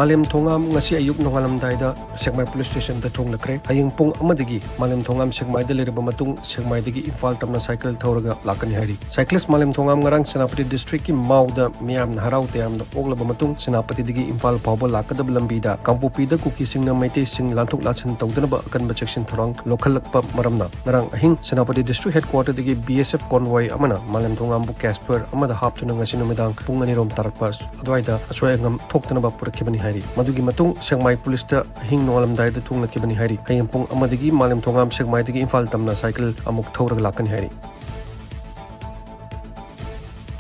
Malem Thongam ngasi ayuk nongalam daida Sekmai Police Station da thong lakre hayeng pung amadagi Malem Thongam Sekmai da lerba matung Sekmai dagi Imphal tamna cycle thauraga lakani hari cyclist Malem Thongam ngarang Senapati district ki mauda miyam harau team da oglaba matung Senapati dagi Imphal phawba lakadab lambi da Kampupi da kuki singna maite sing lanthok lachan tawdana akanba section tharang lokhalakpa maramna narang ahing Senapati district headquarter dagi BSF convoy amana Malem Thongam bu Casper amada haptuna ngasi numidang pung anirom tarakpa adwaida aswai ngam thokdana ba purakibani hari madugi matung Sekmai police da hing nongalam dai da thung lakibani hari hayeng pung amadagi Malem Thongam Sekmai dagi Imphal tamna cycle amuk thauraga lakani hari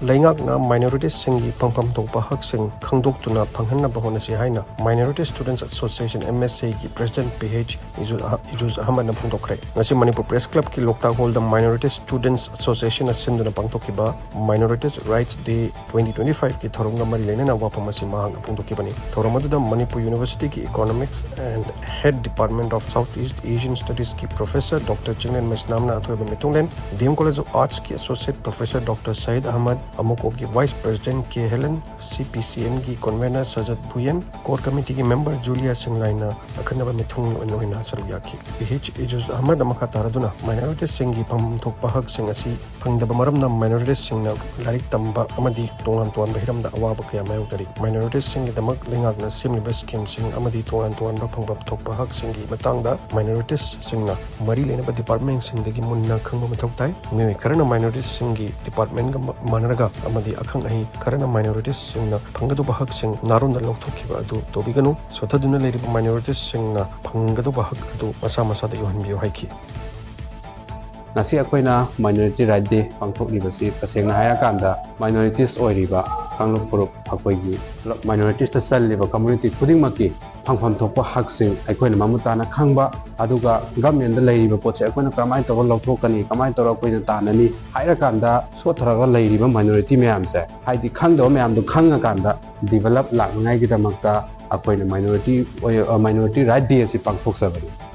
Laingakna minorities singi pangpam tongpa haksing khangdoktuna phanghanna bahonasi haina Minority Students Association MSA ki President PH Ijuz Ahmad na phungdokre ngasi Manipur Press Club ki Loktak Hall da Minority Students Association asinduna pangtokiba Minorities Rights Day 2025 ki thoronga mari lena wapamasi mahang phungdokibani thoramadu da Manipur University ki Economics and Head Department of Southeast Asian Studies ki Professor Dr. Chinglen Mesnamna athoiba mitunglen DM College of Arts ki Associate Professor Dr. Said Ahmad Amuko ki Vice President K. Helen, CPCN ki Convener Sajat Bhuyan, Core Committee ki Member Julia Singlaina, Akanaba Mithung Noina Saruyaki. PH Ijuz Ahmad Amaka Taraduna, Minorities Singi Pam Tokpahak Singasi, Pangdaba Maramna Minorities Singna, Larik Tamba Amadi, Tongan Tuan Bahiram da Awaba Kayamayo Minorities Singi Damak Lingagna Simliba Scheme Sing Amadi Tongan Tuan Bapangba Tokpahak Singi Matangda, Minorities Singna, Mari Lenaba Department Singdagi Munna Kangba Matoktai, Mimi Karana Minorities Singi Department Manaraga amadi akhang ahi karana minorities singna phangadu bahak sing narun da lokthokhiba adu tobiganu sothaduna leiriba minorities singna phangadu bahak adu masa masa da yohanbiyo haiki nasi akoina minority right day pangthoklibasi tasengna haya kanda minorities oiriba kanglopuruk akoigi minorities ta salliba community khudingmaki phangpham thokpa haksing akoina mamutana khangba aduga government da leiriba potse akoina kamai to lokthokani kamai to akoina tanani haira kanda sothraga leiriba minority mayamse haidi khangdo mayam du khanga kanda develop lakngai gi damakta akoina minority right day si pangthok sabani